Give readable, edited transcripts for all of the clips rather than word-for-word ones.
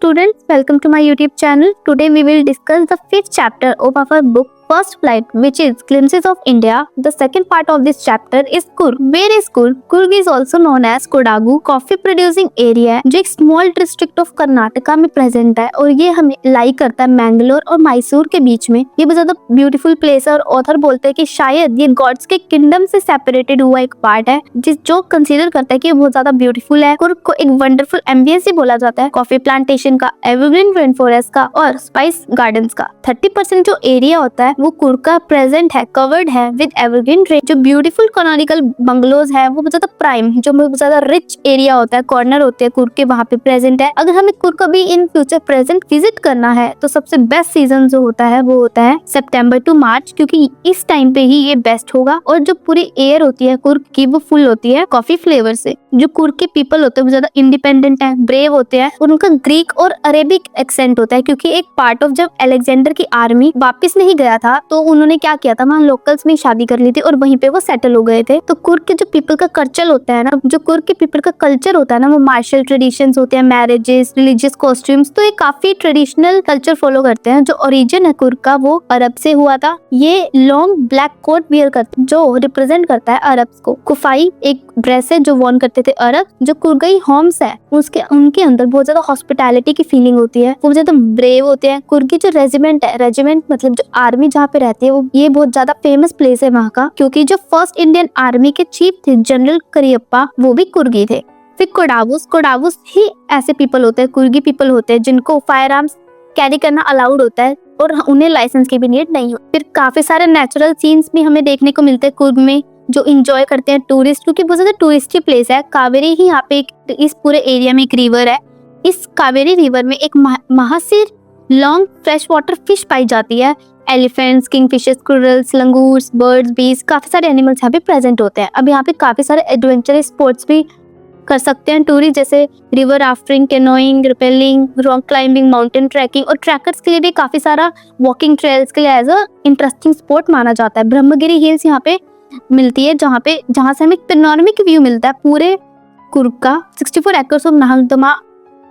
students, welcome to my YouTube channel. Today we will discuss the fifth chapter of our book First Flight, which is Glimpses of India. The second part of this chapter is Kurg. Where is Kurg? Kurg is also known as Kodagu, coffee producing area है जो एक small district of Karnataka में present है और ये हमें लाई करता है मैंगलोर और मैसूर के बीच में। ये बहुत ज्यादा ब्यूटीफुल प्लेस है और ऑथर बोलते हैं कि शायद ये गॉड्स के किंगडम से सेपरेटेड हुआ एक पार्ट है जो कंसीडर करता है कि बहुत ज्यादा ब्यूटीफुल है। कुर्ग को एक वंडरफुल एम्बियंस ही बोला जाता है, कॉफी प्लांटेशन का, एवरग्रीन रेन फॉरेस्ट का और स्पाइस गार्डन्स का। 30% जो एरिया होता है वो कुर्ग का प्रेजेंट है, कवर्ड है विद एवरग्रीन रेन। जो ब्यूटीफुल कैनोनिकल बंगलोज है वो बहुत ज्यादा प्राइम, जो बहुत ज्यादा रिच एरिया होता है, कॉर्नर होते हैं कुर्ग के, वहाँ पे प्रेजेंट है। अगर हमें कुर्ग का भी इन फ्यूचर प्रेजेंट विजिट करना है तो सबसे बेस्ट सीजन जो होता है वो होता है सितंबर टू मार्च, क्योंकि इस टाइम पे ही ये बेस्ट होगा। और जो पूरी एयर होती है कुर्ग की वो फुल होती है कॉफी फ्लेवर से। जो कुर्ग के पीपल होते हैं वो ज्यादा इंडिपेंडेंट है, ब्रेव होते हैं और उनका ग्रीक और अरेबिक एक्सेंट होता है, क्योंकि एक पार्ट ऑफ जब अलेक्जेंडर की आर्मी वापस नहीं गया था तो उन्होंने क्या किया था, वहाँ लोकल्स में शादी कर ली थी और वहीं पे वो सेटल हो गए थे। तो कुर्ग के जो पीपल का कल्चर होता है ना, जो कुर्ग के पीपल का कल्चर होता है ना, वो मार्शल ट्रेडिशंस होते हैं, मैरिजेस, रिलीजियस कॉस्ट्यूम्स, तो ये काफी ट्रेडिशनल कल्चर फॉलो करते हैं। जो ओरिजिन है कुर्ग का वो अरब से हुआ था। ये लॉन्ग ब्लैक कोट वियर करते हैं जो रिप्रेजेंट करता है अरब्स को। कुफाई एक ड्रेस है जो वॉर्न करते थे अरब। जो कुर्गई होम्स है उनके अंदर बहुत ज्यादा हॉस्पिटैलिटी की फीलिंग होती है, वो ज्यादा ब्रेव होते हैं। कुर्ग की जो रेजिमेंट है, रेजिमेंट मतलब जो आर्मी जहाँ पे रहती है, वो ये बहुत ज्यादा फेमस प्लेस है वहाँ का, क्योंकि जो फर्स्ट इंडियन आर्मी के चीफ थे जनरल करियप्पा वो भी कुर्गी थे। फिर कोडावुस ही ऐसे पीपल होते हैं, कुर्गी पीपल होते हैं जिनको फायर आर्म्स कैरी करना अलाउड होता है और उन्हें लाइसेंस की भी नीड नहीं होती। फिर काफी सारे नेचुरल सीन्स भी हमें देखने को मिलते हैं कुर्ग में जो इंजॉय करते हैं टूरिस्ट, क्योंकि बहुत ज्यादा टूरिस्टी प्लेस है। कावेरी ही यहाँ पे इस पूरे एरिया में एक रिवर है। इस कावेरी रिवर में एक महासिर लॉन्ग फ्रेश वाटर फिश पाई जाती है। Elephants, kingfishers, squirrels, langurs, birds, बीज, काफी सारे एनिमल्स यहाँ पे प्रेजेंट होते हैं। अब यहाँ पे काफी सारे एडवेंचरस स्पोर्ट्स भी कर सकते हैं टूरिस्ट, जैसे river rafting, canoeing, rappelling, rock climbing, mountain trekking और ट्रैकर्स के लिए भी काफी सारा वॉकिंग ट्रेल्स के लिए एज अ इंटरेस्टिंग स्पोर्ट माना जाता है। ब्रह्मगिरी हिल्स यहाँ पे मिलती है जहाँ से हमें पेनोरामिक व्यू मिलता है पूरे कुर्ग का। 64 एकर्स ऑफ नाहरगमा,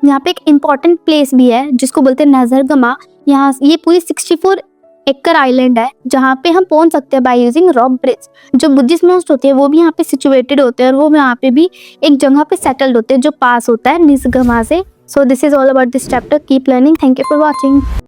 यहाँ पे एक इम्पोर्टेंट प्लेस भी है जिसको बोलते हैं नजरगमा। यहाँ ये पूरी 64 एकड़ आइलैंड है जहाँ पे हम पहुंच सकते हैं बाय यूजिंग रॉक ब्रिज। जो बुद्धिस्ट मोस्ट होते हैं वो भी यहाँ पे सिचुएटेड होते हैं और वो यहाँ पे भी एक जगह पे सेटल्ड होते हैं जो पास होता है निजगमा से। So this is all about this chapter. Keep learning. Thank you for watching.